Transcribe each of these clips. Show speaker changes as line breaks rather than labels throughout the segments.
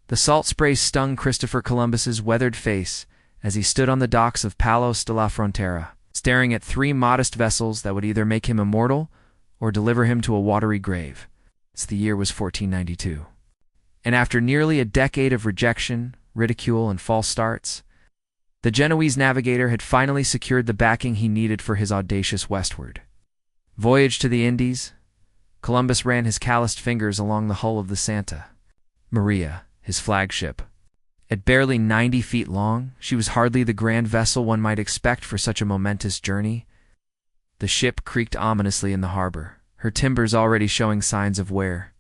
The salt spray stung Christopher Columbus's weathered face as he stood on the docks of Palos de la Frontera, staring at three modest vessels that would either make him immortal or deliver him to a watery grave. The year was 1492. And after nearly a decade of rejection, ridicule, and false starts, the Genoese navigator had finally secured the backing he needed for his audacious westward voyage to the Indies. Columbus ran his calloused fingers along the hull of the Santa Maria, his flagship. At barely 90 feet long, she was hardly the grand vessel one might expect for such a momentous journey. The ship creaked ominously in the harbor, her timbers already showing signs of wear.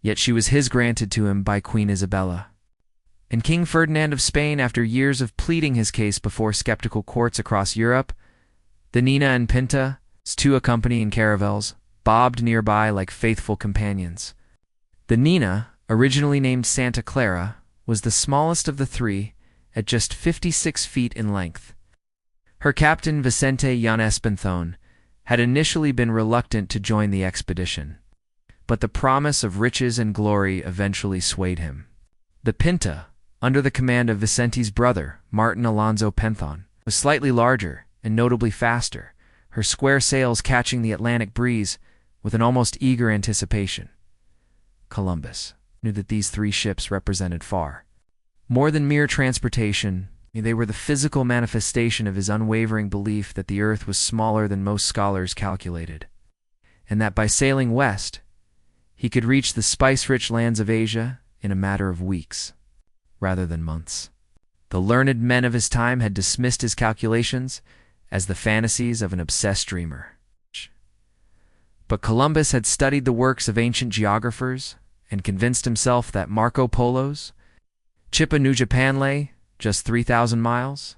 Yet she was his, granted to him by Queen Isabella. And King Ferdinand of Spain, after years of pleading his case before skeptical courts across Europe, the Nina and Pinta, two accompanying caravels, bobbed nearby like faithful companions. The Nina, originally named Santa Clara, was the smallest of the three, at just 56 feet in length. Her captain, Vicente Jan Espenthone, had initially been reluctant to join the expedition, but the promise of riches and glory eventually swayed him. The Pinta, under the command of Vicente's brother, Martin Alonso Penthon, was slightly larger and notably faster, her square sails catching the Atlantic breeze with an almost eager anticipation. Columbus knew that these three ships represented far more than mere transportation. They were the physical manifestation of his unwavering belief that the Earth was smaller than most scholars calculated, and that by sailing west, he could reach the spice-rich lands of Asia in a matter of weeks, rather than months. The learned men of his time had dismissed his calculations as the fantasies of an obsessed dreamer. But Columbus had studied the works of ancient geographers and convinced himself that Marco Polo's Chipa-New-Japan lay just 3,000 miles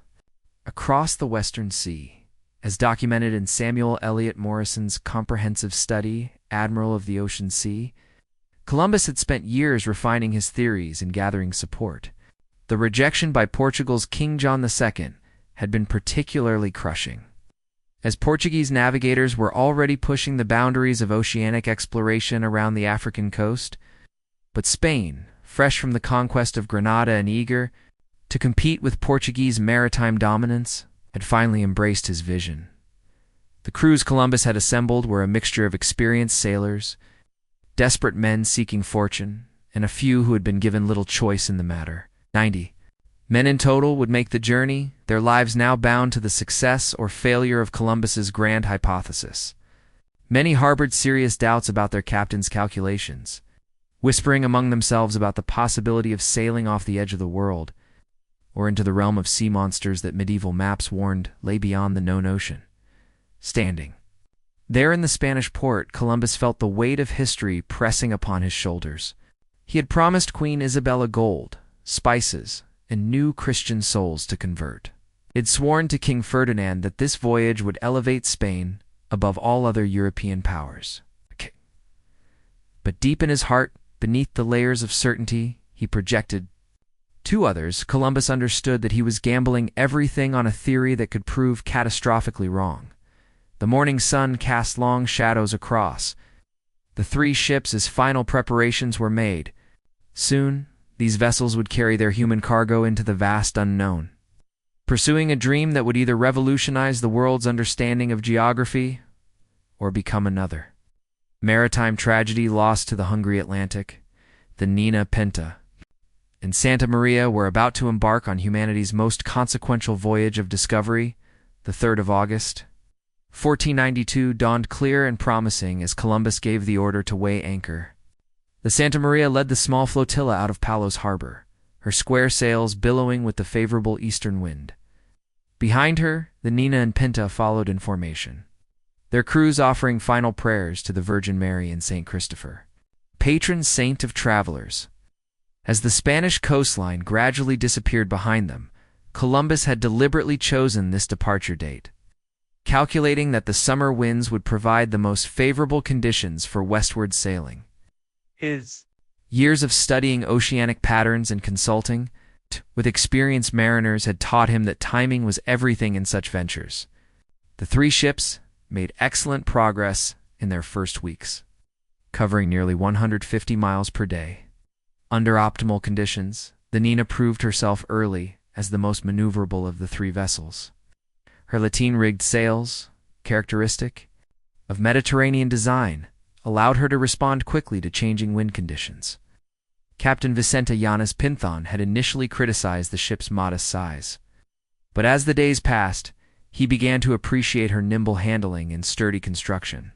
across the Western Sea, as documented in Samuel Eliot Morrison's comprehensive study, Admiral of the Ocean Sea. Columbus had spent years refining his theories and gathering support. The rejection by Portugal's King John II had been particularly crushing, as Portuguese navigators were already pushing the boundaries of oceanic exploration around the African coast. But Spain, fresh from the conquest of Granada and eager to compete with Portuguese maritime dominance, had finally embraced his vision. The crews Columbus had assembled were a mixture of experienced sailors, desperate men seeking fortune, and a few who had been given little choice in the matter. 90 men in total would make the journey, their lives now bound to the success or failure of Columbus's grand hypothesis. Many harbored serious doubts about their captain's calculations, whispering among themselves about the possibility of sailing off the edge of the world, or into the realm of sea monsters that medieval maps warned lay beyond the known ocean. Standing there in the Spanish port, Columbus felt the weight of history pressing upon his shoulders. He had promised Queen Isabella gold, spices, and new Christian souls to convert. He had sworn to King Ferdinand that this voyage would elevate Spain above all other European powers. But deep in his heart, beneath the layers of certainty he projected to others, Columbus understood that he was gambling everything on a theory that could prove catastrophically wrong. The morning sun cast long shadows across the three ships as final preparations were made. Soon, these vessels would carry their human cargo into the vast unknown, pursuing a dream that would either revolutionize the world's understanding of geography or become another maritime tragedy lost to the hungry Atlantic. The Nina, Pinta, and Santa Maria were about to embark on humanity's most consequential voyage of discovery. The 3rd of August, 1492 dawned clear and promising as Columbus gave the order to weigh anchor. The Santa Maria led the small flotilla out of Palos Harbor, her square sails billowing with the favorable eastern wind. Behind her, the Nina and Pinta followed in formation, their crews offering final prayers to the Virgin Mary and St. Christopher, patron saint of travelers. As the Spanish coastline gradually disappeared behind them, Columbus had deliberately chosen this departure date, calculating that the summer winds would provide the most favorable conditions for westward sailing. His years of studying oceanic patterns and consulting with experienced mariners had taught him that timing was everything in such ventures. The three ships made excellent progress in their first weeks, covering nearly 150 miles per day. Under optimal conditions, the Nina proved herself early as the most maneuverable of the three vessels. Her lateen-rigged sails, characteristic of Mediterranean design, allowed her to respond quickly to changing wind conditions. Captain Vicente Llanes Pinthon had initially criticized the ship's modest size, but as the days passed, he began to appreciate her nimble handling and sturdy construction.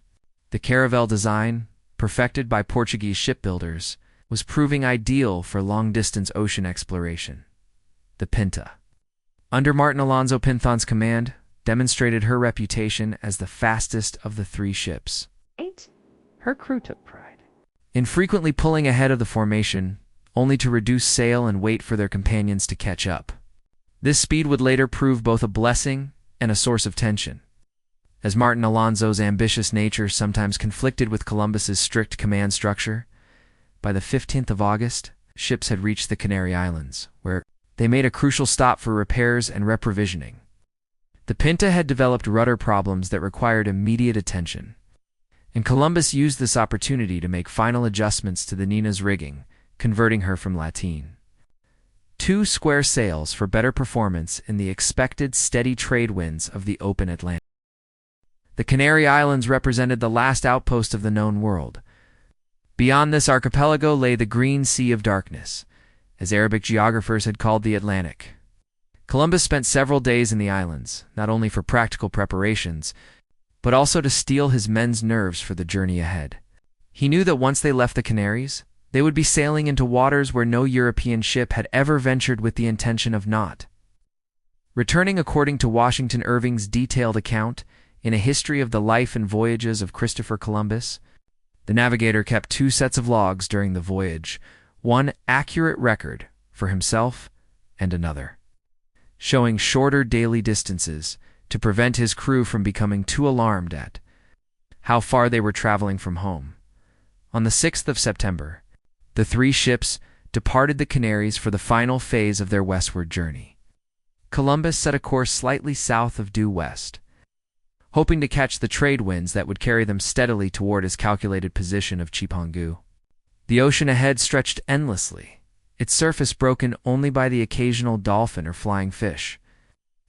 The caravel design, perfected by Portuguese shipbuilders, was proving ideal for long-distance ocean exploration. The Pinta, under Martin Alonso Pinthon's command, demonstrated her reputation as the fastest of the three ships.
Her crew took pride
In frequently pulling ahead of the formation, only to reduce sail and wait for their companions to catch up. This speed would later prove both a blessing and a source of tension, as Martin Alonso's ambitious nature sometimes conflicted with Columbus's strict command structure. By the 15th of August, ships had reached the Canary Islands, where they made a crucial stop for repairs and reprovisioning. The Pinta had developed rudder problems that required immediate attention, and Columbus used this opportunity to make final adjustments to the Nina's rigging, converting her from lateen. 2 square sails for better performance in the expected steady trade winds of the open Atlantic. The Canary Islands represented the last outpost of the known world. Beyond this archipelago lay the Green Sea of Darkness, as Arabic geographers had called the Atlantic. Columbus spent several days in the islands, not only for practical preparations, but also to steel his men's nerves for the journey ahead. He knew that once they left the Canaries, they would be sailing into waters where no European ship had ever ventured with the intention of not returning. According to Washington Irving's detailed account in A History of the Life and Voyages of Christopher Columbus, the navigator kept 2 sets of logs during the voyage, one accurate record for himself and another, showing shorter daily distances to prevent his crew from becoming too alarmed at how far they were traveling from home. On the 6th of September, the 3 ships departed the Canaries for the final phase of their westward journey. Columbus set a course slightly south of due west, hoping to catch the trade winds that would carry them steadily toward his calculated position of Chipangu. The ocean ahead stretched endlessly, its surface broken only by the occasional dolphin or flying fish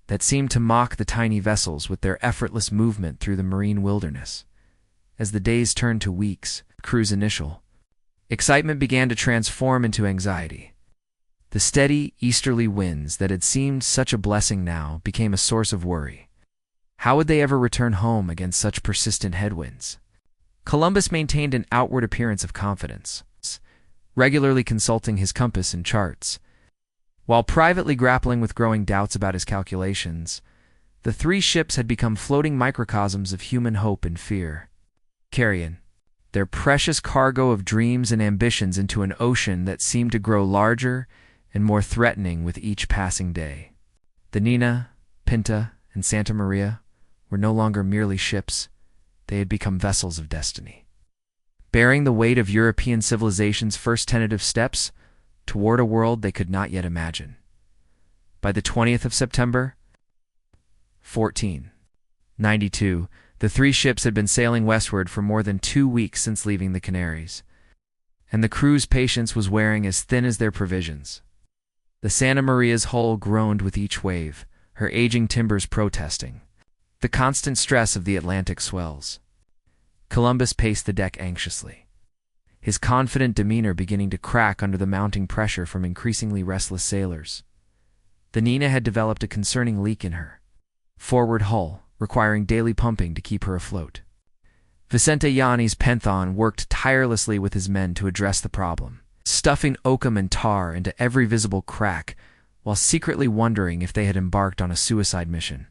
that seemed to mock the tiny vessels with their effortless movement through the marine wilderness. As the days turned to weeks, the crew's initial excitement began to transform into anxiety. The steady easterly winds that had seemed such a blessing now became a source of worry. How would they ever return home against such persistent headwinds? Columbus maintained an outward appearance of confidence, regularly consulting his compass and charts. While privately grappling with growing doubts about his calculations, the 3 ships had become floating microcosms of human hope and fear, carrying their precious cargo of dreams and ambitions into an ocean that seemed to grow larger and more threatening with each passing day. The Nina, Pinta, and Santa Maria were no longer merely ships. They had become vessels of destiny, bearing the weight of European civilization's first tentative steps toward a world they could not yet imagine. By the 20th of September, 1492, the 3 ships had been sailing westward for more than 2 weeks since leaving the Canaries, and the crew's patience was wearing as thin as their provisions. The Santa Maria's hull groaned with each wave, her aging timbers protesting the constant stress of the Atlantic swells. Columbus paced the deck anxiously, his confident demeanor beginning to crack under the mounting pressure from increasingly restless sailors. The Nina had developed a concerning leak in her forward hull, requiring daily pumping to keep her afloat. Vicente Llanes Pinthon worked tirelessly with his men to address the problem, stuffing oakum and tar into every visible crack while secretly wondering if they had embarked on a suicide mission.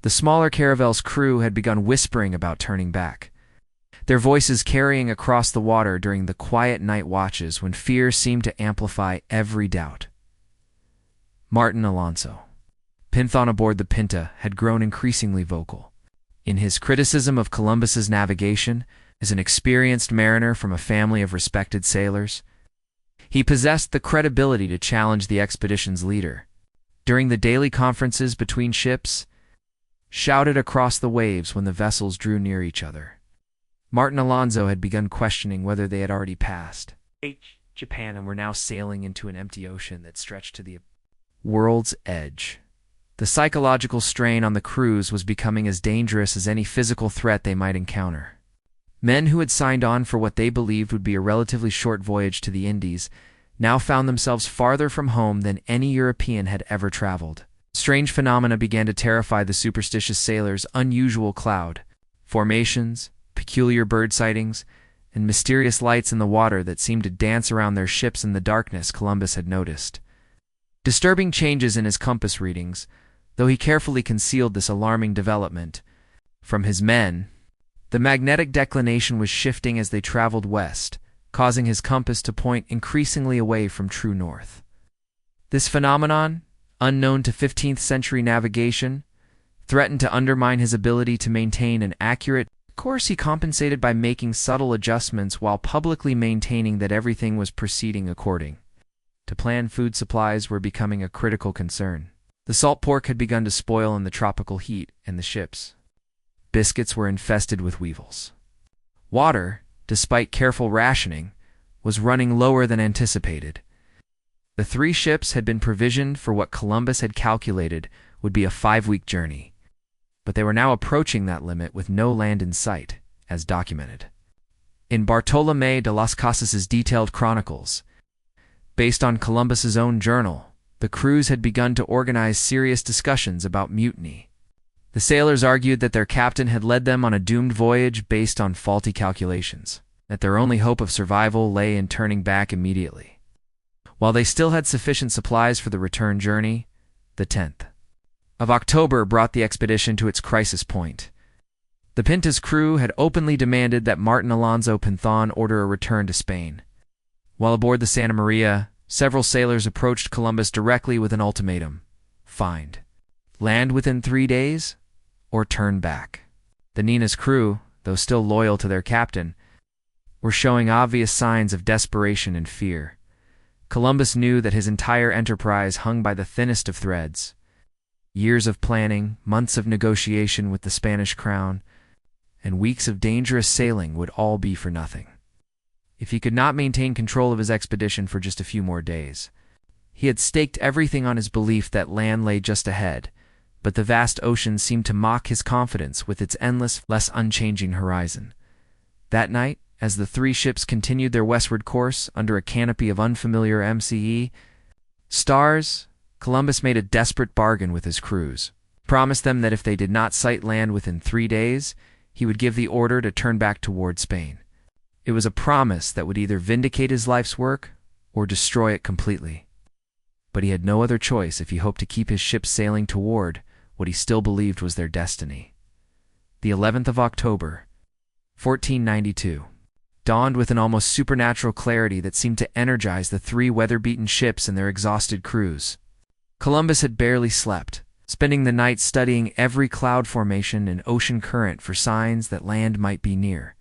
The smaller caravel's crew had begun whispering about turning back, their voices carrying across the water during the quiet night watches when fear seemed to amplify every doubt. Martin Alonso Pinthon aboard the Pinta had grown increasingly vocal. In his criticism of Columbus's navigation, as an experienced mariner from a family of respected sailors, he possessed the credibility to challenge the expedition's leader. During the daily conferences between ships, shouted across the waves when the vessels drew near each other, Martin Alonso had begun questioning whether they had already passed Japan and were now sailing into an empty ocean that stretched to the world's edge. The psychological strain on the crews was becoming as dangerous as any physical threat they might encounter. Men who had signed on for what they believed would be a relatively short voyage to the Indies now found themselves farther from home than any European had ever traveled. Strange phenomena began to terrify the superstitious sailors. Unusual cloud formations, peculiar bird sightings, and mysterious lights in the water that seemed to dance around their ships in the darkness Columbus had noticed. Disturbing changes in his compass readings, though he carefully concealed this alarming development from his men. The magnetic declination was shifting as they traveled west, causing his compass to point increasingly away from true north. This phenomenon, unknown to 15th century navigation, threatened to undermine his ability to maintain an accurate course. He compensated by making subtle adjustments while publicly maintaining that everything was proceeding according to plan. Food supplies were becoming a critical concern. The salt pork had begun to spoil in the tropical heat, and the ship's biscuits were infested with weevils. Water, despite careful rationing, was running lower than anticipated. The 3 ships had been provisioned for what Columbus had calculated would be a 5-week journey, but they were now approaching that limit with no land in sight, as documented in Bartolomé de las Casas's detailed chronicles. Based on Columbus's own journal, the crews had begun to organize serious discussions about mutiny. The sailors argued that their captain had led them on a doomed voyage based on faulty calculations, that their only hope of survival lay in turning back immediately. While they still had sufficient supplies for the return journey, the 10th of October brought the expedition to its crisis point. The Pinta's crew had openly demanded that Martin Alonso Pinthon order a return to Spain. While aboard the Santa Maria, several sailors approached Columbus directly with an ultimatum: find land within 3 days, or turn back. The Nina's crew, though still loyal to their captain, were showing obvious signs of desperation and fear. Columbus knew that his entire enterprise hung by the thinnest of threads. Years of planning, months of negotiation with the Spanish crown, and weeks of dangerous sailing would all be for nothing if he could not maintain control of his expedition for just a few more days. He had staked everything on his belief that land lay just ahead, but the vast ocean seemed to mock his confidence with its endless, less unchanging horizon. That night, as the 3 ships continued their westward course under a canopy of unfamiliar MCE stars, Columbus made a desperate bargain with his crews, promised them that if they did not sight land within 3 days, he would give the order to turn back toward Spain. It was a promise that would either vindicate his life's work or destroy it completely. But he had no other choice if he hoped to keep his ships sailing toward what he still believed was their destiny. The 11th of October, 1492, dawned with an almost supernatural clarity that seemed to energize the 3 weather-beaten ships and their exhausted crews. Columbus had barely slept, spending the night studying every cloud formation and ocean current for signs that land might be near.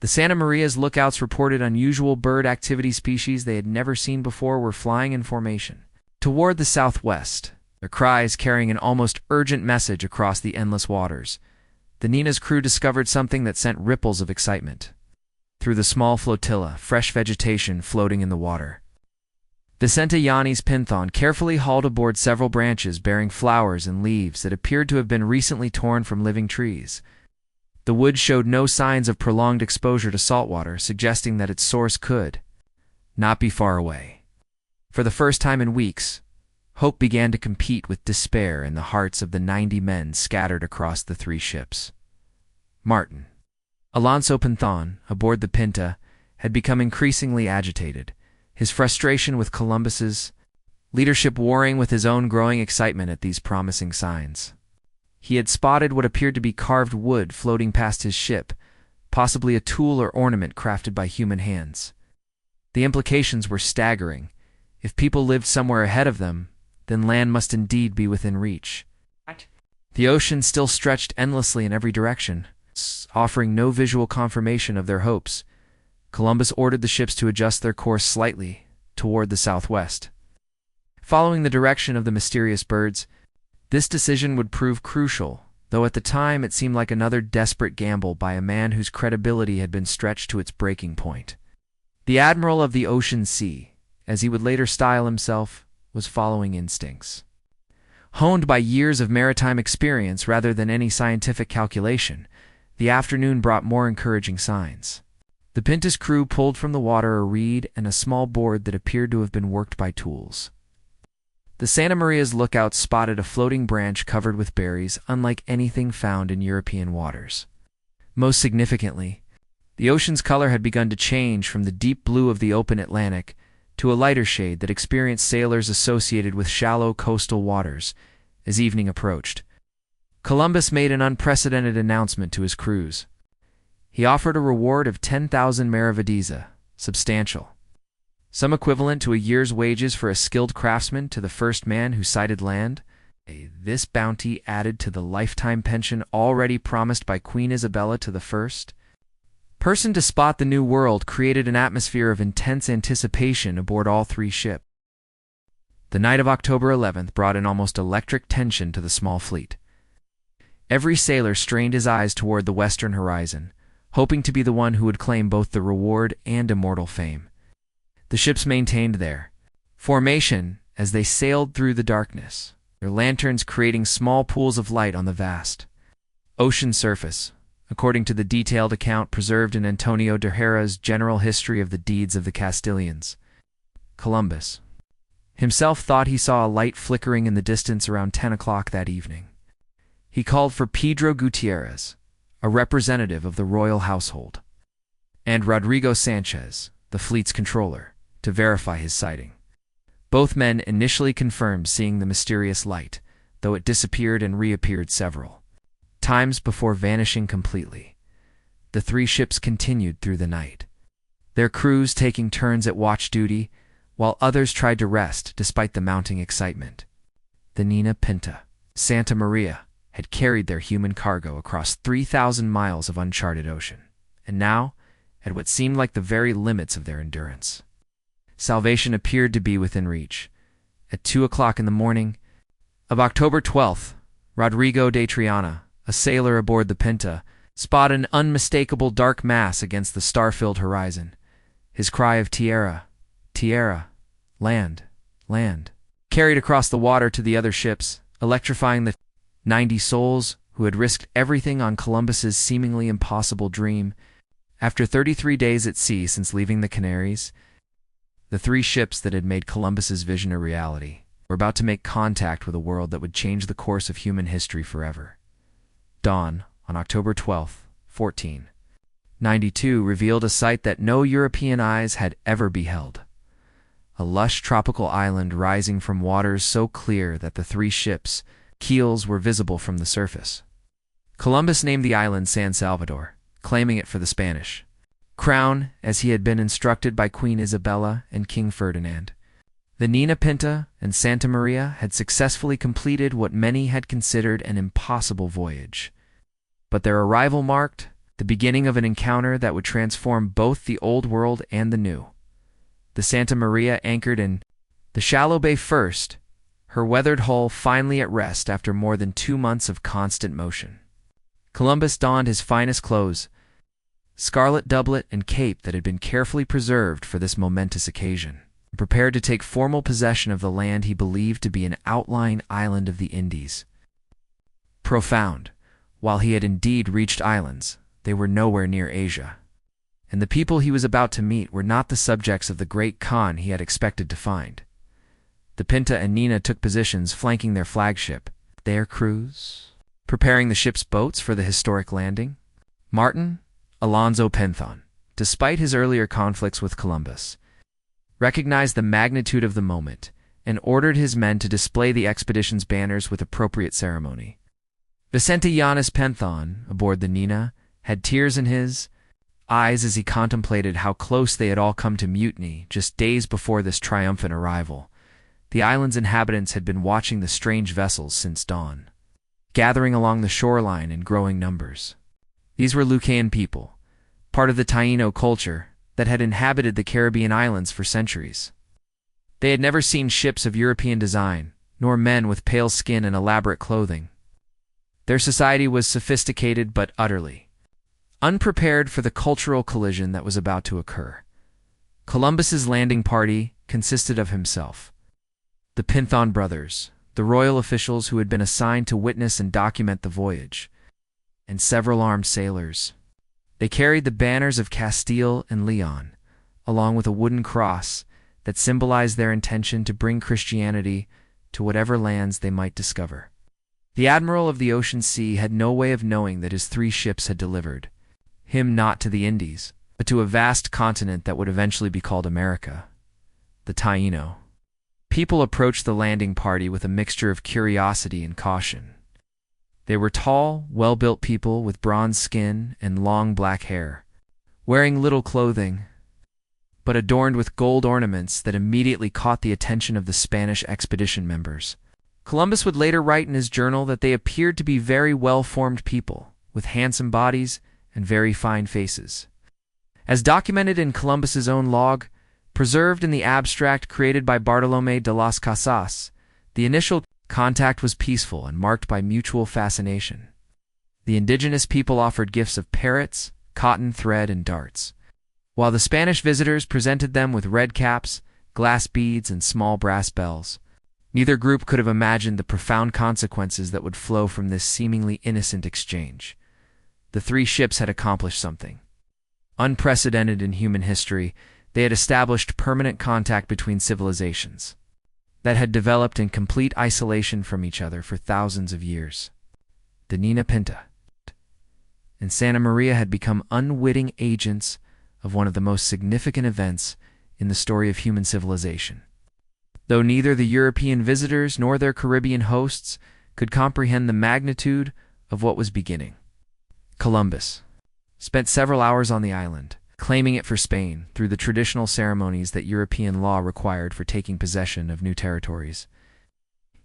The Santa Maria's lookouts reported unusual bird activity. Species they had never seen before were flying in formation toward the southwest, their cries carrying an almost urgent message across the endless waters. The Nina's crew discovered something that sent ripples of excitement through the small flotilla, fresh vegetation floating in the water. Vicente Yanni's Pinthon carefully hauled aboard several branches bearing flowers and leaves that appeared to have been recently torn from living trees. The wood showed no signs of prolonged exposure to saltwater, suggesting that its source could not be far away. For the first time in weeks, hope began to compete with despair in the hearts of the 90 men scattered across the 3 ships. Martin Alonso Pinthon, aboard the Pinta, had become increasingly agitated, his frustration with Columbus's leadership warring with his own growing excitement at these promising signs. He had spotted what appeared to be carved wood floating past his ship, possibly a tool or ornament crafted by human hands. The implications were staggering. If people lived somewhere ahead of them, then land must indeed be within reach. The ocean still stretched endlessly in every direction, offering no visual confirmation of their hopes. Columbus ordered the ships to adjust their course slightly toward the southwest. Following the direction of the mysterious birds, this decision would prove crucial, though at the time it seemed like another desperate gamble by a man whose credibility had been stretched to its breaking point. The admiral of the ocean sea, as he would later style himself, was following instincts. Honed by years of maritime experience rather than any scientific calculation, the afternoon brought more encouraging signs. The Pinta's crew pulled from the water a reed and a small board that appeared to have been worked by tools. The Santa Maria's lookout spotted a floating branch covered with berries unlike anything found in European waters. Most significantly, the ocean's color had begun to change from the deep blue of the open Atlantic to a lighter shade that experienced sailors associated with shallow coastal waters as evening approached. Columbus made an unprecedented announcement to his crews. He offered a reward of 10,000 maravedis, substantial, some equivalent to a year's wages for a skilled craftsman to the first man who sighted land. This bounty added to the lifetime pension already promised by Queen Isabella to the first person to spot the New World created an atmosphere of intense anticipation aboard all three ships. The night of October 11th brought an almost electric tension to the small fleet. Every sailor strained his eyes toward the western horizon, hoping to be the one who would claim both the reward and immortal fame. The ships maintained their formation as they sailed through the darkness, their lanterns creating small pools of light on the vast ocean surface, according to the detailed account preserved in Antonio de Hera's General History of the Deeds of the Castilians. Columbus himself thought he saw a light flickering in the distance around 10 o'clock that evening. He called for Pedro Gutierrez, a representative of the royal household, and Rodrigo Sanchez, the fleet's controller, to verify his sighting. Both men initially confirmed seeing the mysterious light, though it disappeared and reappeared several times before vanishing completely. The three ships continued through the night, their crews taking turns at watch duty, while others tried to rest despite the mounting excitement. The Nina Pinta, Santa Maria, had carried their human cargo across 3,000 miles of uncharted ocean, and now, at what seemed like the very limits of their endurance, salvation appeared to be within reach. At 2 o'clock in the morning of October 12th, Rodrigo de Triana, a sailor aboard the Pinta, spotted an unmistakable dark mass against the star-filled horizon. His cry of "Tierra, tierra, land, land," carried across the water to the other ships, electrifying the 90 souls who had risked everything on Columbus's seemingly impossible dream. After 33 days at sea since leaving the Canaries, the three ships that had made Columbus's vision a reality were about to make contact with a world that would change the course of human history forever. Dawn, on October 12, 1492, revealed a sight that no European eyes had ever beheld. A lush tropical island rising from waters so clear that the three ships' keels were visible from the surface. Columbus named the island San Salvador, claiming it for the Spanish crown as he had been instructed by Queen Isabella and King Ferdinand. The Nina Pinta and Santa Maria had successfully completed what many had considered an impossible voyage, but their arrival marked the beginning of an encounter that would transform both the Old World and the New. The Santa Maria anchored in the shallow bay first, her weathered hull finally at rest after more than 2 months of constant motion. Columbus donned his finest clothes, scarlet doublet and cape that had been carefully preserved for this momentous occasion, and prepared to take formal possession of the land he believed to be an outlying island of the Indies. Profound, while he had indeed reached islands, they were nowhere near Asia, and the people he was about to meet were not the subjects of the great Khan he had expected to find. The Pinta and Nina took positions flanking their flagship, their crews preparing the ship's boats for the historic landing. Martin Alonso Pinthon, despite his earlier conflicts with Columbus, recognized the magnitude of the moment and ordered his men to display the expedition's banners with appropriate ceremony. Vicente Yanis Pinthon, aboard the Nina, had tears in his eyes as he contemplated how close they had all come to mutiny just days before this triumphant arrival. The island's inhabitants had been watching the strange vessels since dawn, gathering along the shoreline in growing numbers. These were Lucayan people, part of the Taino culture that had inhabited the Caribbean islands for centuries. They had never seen ships of European design, nor men with pale skin and elaborate clothing. Their society was sophisticated but utterly unprepared for the cultural collision that was about to occur. Columbus's landing party consisted of himself, the Pinta brothers, the royal officials who had been assigned to witness and document the voyage, and several armed sailors. They carried the banners of Castile and Leon, along with a wooden cross that symbolized their intention to bring Christianity to whatever lands they might discover. The admiral of the ocean sea had no way of knowing that his 3 ships had delivered him not to the Indies, but to a vast continent that would eventually be called America, the Taino. People approached the landing party with a mixture of curiosity and caution. They were tall, well-built people with bronze skin and long black hair, wearing little clothing, but adorned with gold ornaments that immediately caught the attention of the Spanish expedition members. Columbus would later write in his journal that they appeared to be very well-formed people, with handsome bodies and very fine faces. As documented in Columbus's own log, preserved in the abstract created by Bartolomé de las Casas, the initial contact was peaceful and marked by mutual fascination. The indigenous people offered gifts of parrots, cotton thread, and darts, while the Spanish visitors presented them with red caps, glass beads, and small brass bells. Neither group could have imagined the profound consequences that would flow from this seemingly innocent exchange. The 3 ships had accomplished something unprecedented in human history. They had established permanent contact between civilizations that had developed in complete isolation from each other for thousands of years. The Pinta and Santa Maria had become unwitting agents of one of the most significant events in the story of human civilization. Though neither the European visitors nor their Caribbean hosts could comprehend the magnitude of what was beginning, Columbus spent several hours on the island, claiming it for Spain through the traditional ceremonies that European law required for taking possession of new territories.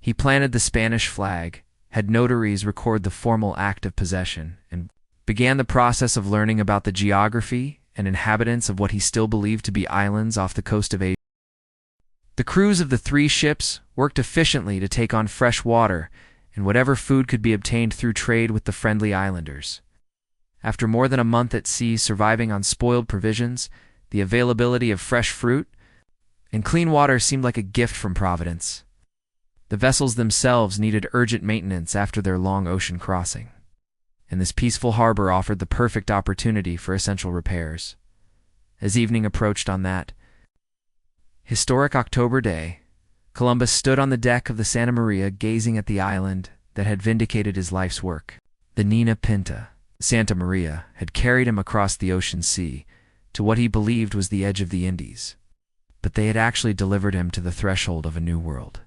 He planted the Spanish flag, had notaries record the formal act of possession, and began the process of learning about the geography and inhabitants of what he still believed to be islands off the coast of Asia. The crews of the 3 ships worked efficiently to take on fresh water and whatever food could be obtained through trade with the friendly islanders. After more than a month at sea surviving on spoiled provisions, the availability of fresh fruit and clean water seemed like a gift from Providence. The vessels themselves needed urgent maintenance after their long ocean crossing, and this peaceful harbor offered the perfect opportunity for essential repairs. As evening approached on that historic October day, Columbus stood on the deck of the Santa Maria gazing at the island that had vindicated his life's work. The Pinta, Santa Maria, had carried him across the ocean sea to what he believed was the edge of the Indies, but they had actually delivered him to the threshold of a new world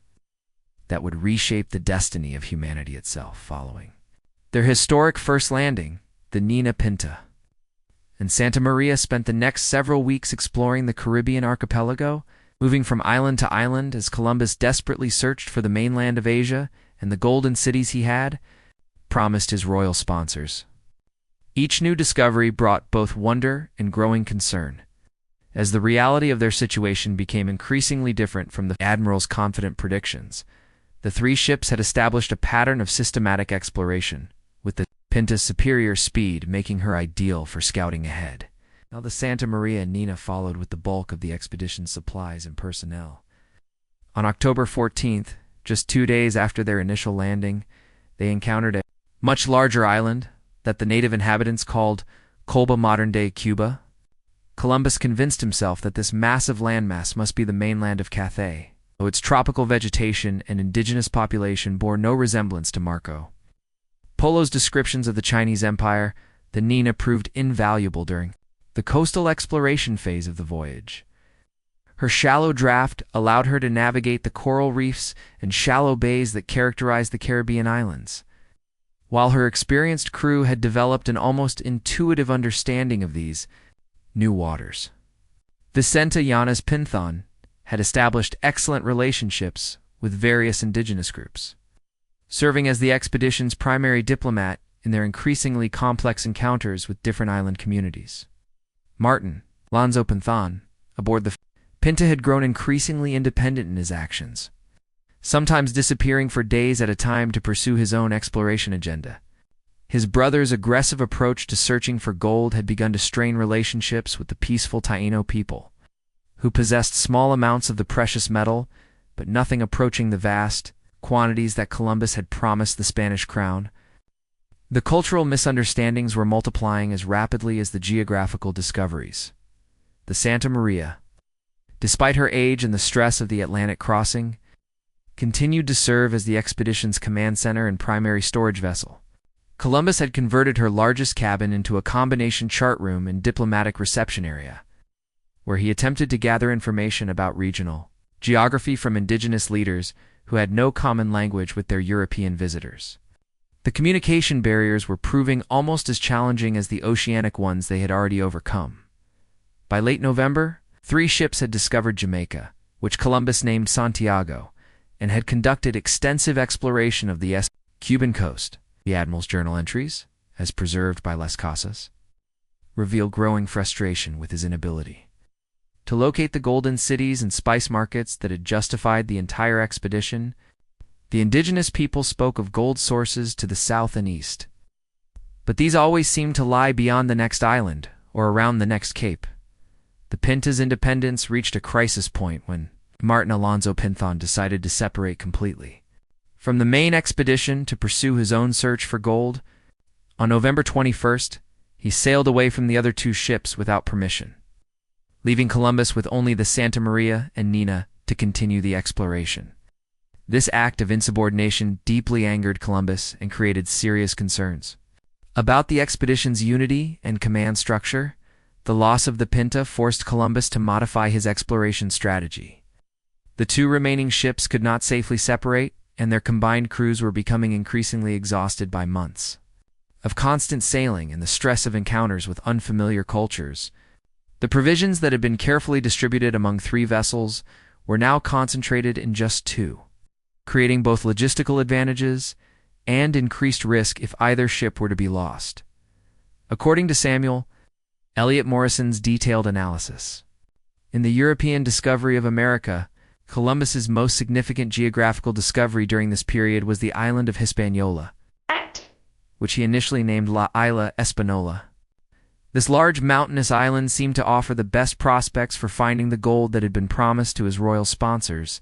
that would reshape the destiny of humanity itself. Following their historic first landing, the Pinta and Santa Maria spent the next several weeks exploring the Caribbean archipelago, moving from island to island as Columbus desperately searched for the mainland of Asia and the golden cities he had promised his royal sponsors. Each new discovery brought both wonder and growing concern, as the reality of their situation became increasingly different from the admiral's confident predictions. The 3 ships had established a pattern of systematic exploration, with the Pinta's superior speed making her ideal for scouting ahead. Now the Santa Maria and Nina followed with the bulk of the expedition's supplies and personnel. On October 14th, just 2 days after their initial landing, they encountered a much larger island that the native inhabitants called Colba, modern-day Cuba. Columbus convinced himself that this massive landmass must be the mainland of Cathay, though its tropical vegetation and indigenous population bore no resemblance to Marco Polo's descriptions of the Chinese Empire. The Nina proved invaluable during the coastal exploration phase of the voyage. Her shallow draft allowed her to navigate the coral reefs and shallow bays that characterized the Caribbean islands, while her experienced crew had developed an almost intuitive understanding of these new waters. Vicenta Llanes Pinthon had established excellent relationships with various indigenous groups, serving as the expedition's primary diplomat in their increasingly complex encounters with different island communities. Martin Lonzo Pinthon, aboard the Pinta, had grown increasingly independent in his actions, sometimes disappearing for days at a time to pursue his own exploration agenda. His brother's aggressive approach to searching for gold had begun to strain relationships with the peaceful Taino people, who possessed small amounts of the precious metal, but nothing approaching the vast quantities that Columbus had promised the Spanish crown. The cultural misunderstandings were multiplying as rapidly as the geographical discoveries. The Santa Maria, despite her age and the stress of the Atlantic crossing, continued to serve as the expedition's command center and primary storage vessel. Columbus had converted her largest cabin into a combination chart room and diplomatic reception area, where he attempted to gather information about regional geography from indigenous leaders who had no common language with their European visitors. The communication barriers were proving almost as challenging as the oceanic ones they had already overcome. By late November, 3 ships had discovered Jamaica, which Columbus named Santiago, and had conducted extensive exploration of the Cuban coast. The Admiral's journal entries, as preserved by Las Casas, reveal growing frustration with his inability to locate the golden cities and spice markets that had justified the entire expedition. The indigenous people spoke of gold sources to the south and east, but these always seemed to lie beyond the next island or around the next cape. The Pinta's independence reached a crisis point when Martin Alonso Pinthon decided to separate completely from the main expedition to pursue his own search for gold. On November 21st, he sailed away from the other 2 ships without permission, leaving Columbus with only the Santa Maria and Nina to continue the exploration. This act of insubordination deeply angered Columbus and created serious concerns about the expedition's unity and command structure. The loss of the Pinta forced Columbus to modify his exploration strategy. The 2 remaining ships could not safely separate, and their combined crews were becoming increasingly exhausted by months of constant sailing and the stress of encounters with unfamiliar cultures. The provisions that had been carefully distributed among 3 vessels were now concentrated in just 2, creating both logistical advantages and increased risk if either ship were to be lost. According to Samuel Eliot Morrison's detailed analysis, in the European discovery of America, Columbus's most significant geographical discovery during this period was the island of Hispaniola, which he initially named La Isla Espanola. This large mountainous island seemed to offer the best prospects for finding the gold that had been promised to his royal sponsors,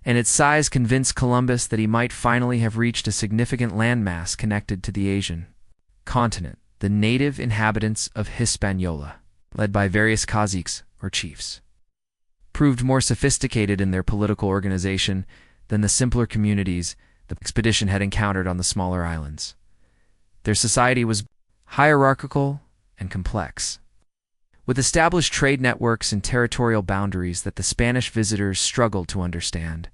and its size convinced Columbus that he might finally have reached a significant landmass connected to the Asian continent. The native inhabitants of Hispaniola, led by various caciques or chiefs, proved more sophisticated in their political organization than the simpler communities the expedition had encountered on the smaller islands. Their society was hierarchical and complex, with established trade networks and territorial boundaries that the Spanish visitors struggled to understand.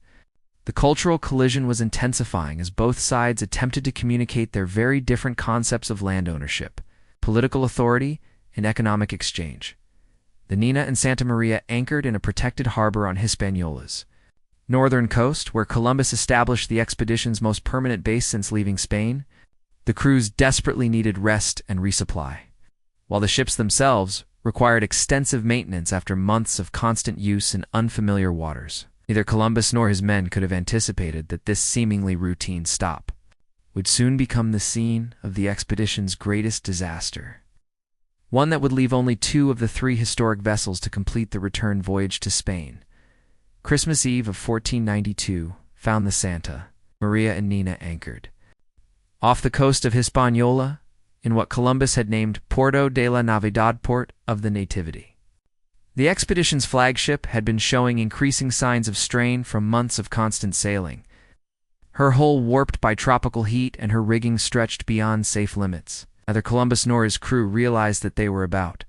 The cultural collision was intensifying as both sides attempted to communicate their very different concepts of land ownership, political authority, and economic exchange. The Nina and Santa Maria anchored in a protected harbor on Hispaniola's northern coast, where Columbus established the expedition's most permanent base since leaving Spain. The crews desperately needed rest and resupply, while the ships themselves required extensive maintenance after months of constant use in unfamiliar waters. Neither Columbus nor his men could have anticipated that this seemingly routine stop would soon become the scene of the expedition's greatest disaster, one that would leave only 2 of the 3 historic vessels to complete the return voyage to Spain. Christmas Eve of 1492 found the Santa Maria and Nina anchored off the coast of Hispaniola in what Columbus had named Puerto de la Navidad, Port of the Nativity. The expedition's flagship had been showing increasing signs of strain from months of constant sailing, her hull warped by tropical heat and her rigging stretched beyond safe limits. Neither Columbus nor his crew realized that they were about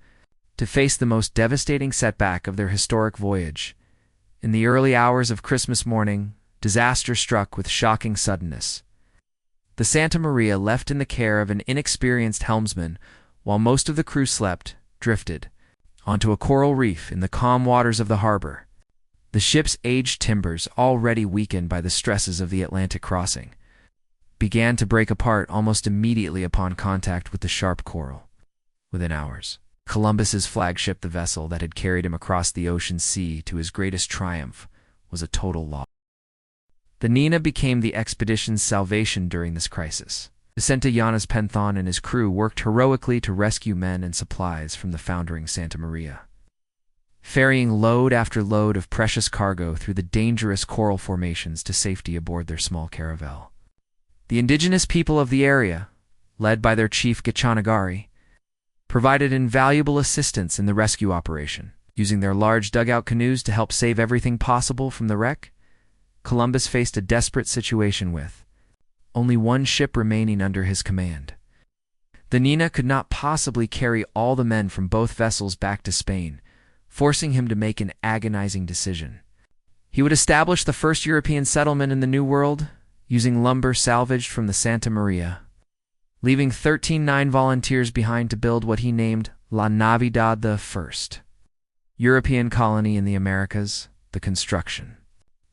to face the most devastating setback of their historic voyage. In the early hours of Christmas morning, disaster struck with shocking suddenness. The Santa Maria, left in the care of an inexperienced helmsman while most of the crew slept, drifted onto a coral reef in the calm waters of the harbor. The ship's aged timbers, already weakened by the stresses of the Atlantic crossing, began to break apart almost immediately upon contact with the sharp coral. Within hours, Columbus's flagship, the vessel that had carried him across the ocean sea to his greatest triumph, was a total loss. The Nina became the expedition's salvation during this crisis. Vicente Llanes Penthon and his crew worked heroically to rescue men and supplies from the foundering Santa Maria. ferrying load after load of precious cargo through the dangerous coral formations to safety aboard their small caravel. The indigenous people of the area, led by their chief Gichanagari, provided invaluable assistance in the rescue operation. Using their large dugout canoes to help save everything possible from the wreck, Columbus faced a desperate situation with only one ship remaining under his command. The Nina could not possibly carry all the men from both vessels back to Spain, forcing him to make an agonizing decision. He would establish the first European settlement in the New World, using lumber salvaged from the Santa Maria, leaving 13 volunteers behind to build what he named La Navidad, the first European colony in the Americas. The construction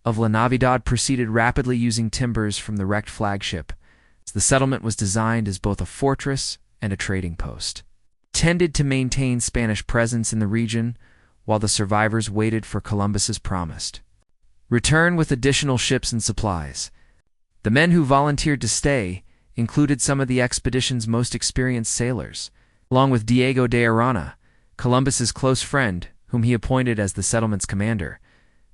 of La Navidad proceeded rapidly using timbers from the wrecked flagship, as the settlement was designed as both a fortress and a trading post, tended to maintain Spanish presence in the region while the survivors waited for Columbus's promised return with additional ships and supplies. The men who volunteered to stay included some of the expedition's most experienced sailors, along with Diego de Arana, Columbus's close friend, whom he appointed as the settlement's commander.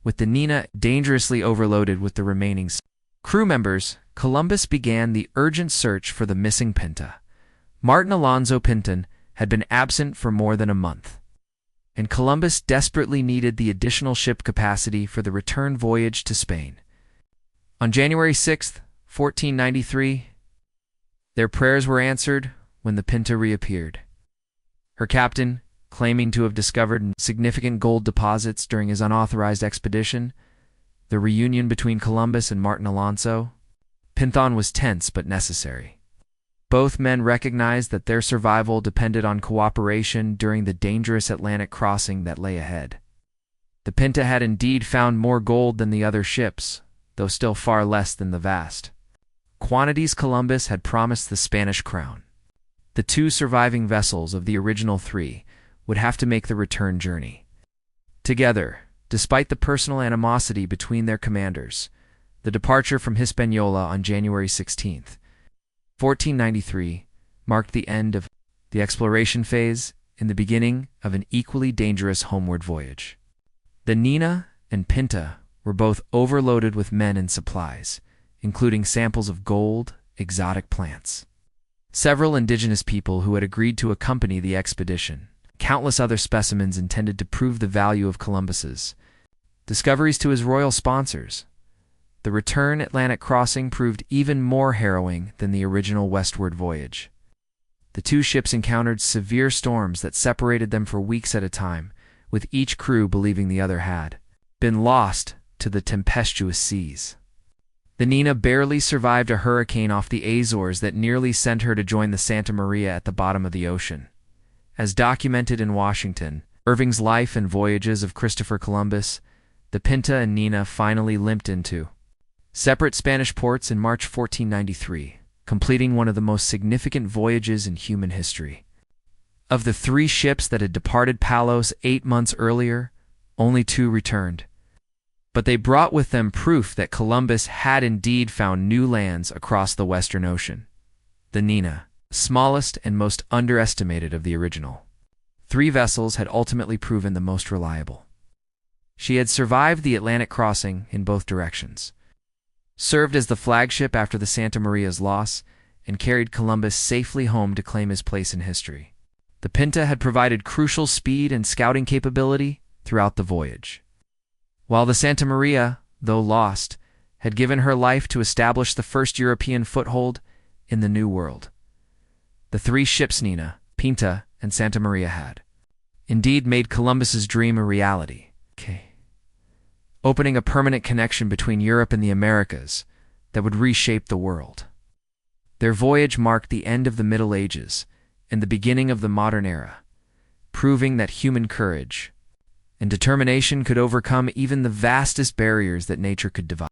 With the Nina dangerously overloaded with the remaining crew members, Columbus began the urgent search for the missing Pinta. Martin Alonso Pinta had been absent for more than a month, and Columbus desperately needed the additional ship capacity for the return voyage to Spain. On January 6, 1493, their prayers were answered when the Pinta reappeared. Her captain, claiming to have discovered significant gold deposits during his unauthorized expedition, the reunion between Columbus and Martin Alonso, Pinta was tense but necessary. Both men recognized that their survival depended on cooperation during the dangerous Atlantic crossing that lay ahead. The Pinta had indeed found more gold than the other ships, though still far less than the vast quantities Columbus had promised the Spanish crown. The two surviving vessels of the original three would have to make the return journey together, despite the personal animosity between their commanders. The departure from Hispaniola on January 16, 1493, marked the end of the exploration phase and the beginning of an equally dangerous homeward voyage. The Nina and Pinta were both overloaded with men and supplies, including samples of gold, exotic plants, several indigenous people who had agreed to accompany the expedition, countless other specimens intended to prove the value of Columbus's discoveries to his royal sponsors. The return Atlantic crossing proved even more harrowing than the original westward voyage. The two ships encountered severe storms that separated them for weeks at a time, with each crew believing the other had been lost to the tempestuous seas. The Nina barely survived a hurricane off the Azores that nearly sent her to join the Santa Maria at the bottom of the ocean. As documented in Washington, Irving's Life and Voyages of Christopher Columbus, the Pinta and Nina finally limped into separate Spanish ports in March 1493, completing one of the most significant voyages in human history. Of the three ships that had departed Palos 8 months earlier, only 2 returned. But they brought with them proof that Columbus had indeed found new lands across the Western Ocean. The Nina, smallest and most underestimated of the original 3 vessels, had ultimately proven the most reliable. She had survived the Atlantic crossing in both directions, served as the flagship after the Santa Maria's loss, and carried Columbus safely home to claim his place in history. The Pinta had provided crucial speed and scouting capability throughout the voyage, while the Santa Maria, though lost, had given her life to establish the first European foothold in the New World. The 3 ships Nina, Pinta, and Santa Maria had indeed made Columbus's dream a reality, opening a permanent connection between Europe and the Americas that would reshape the world. Their voyage marked the end of the Middle Ages and the beginning of the modern era, proving that human courage and determination could overcome even the vastest barriers that nature could devise.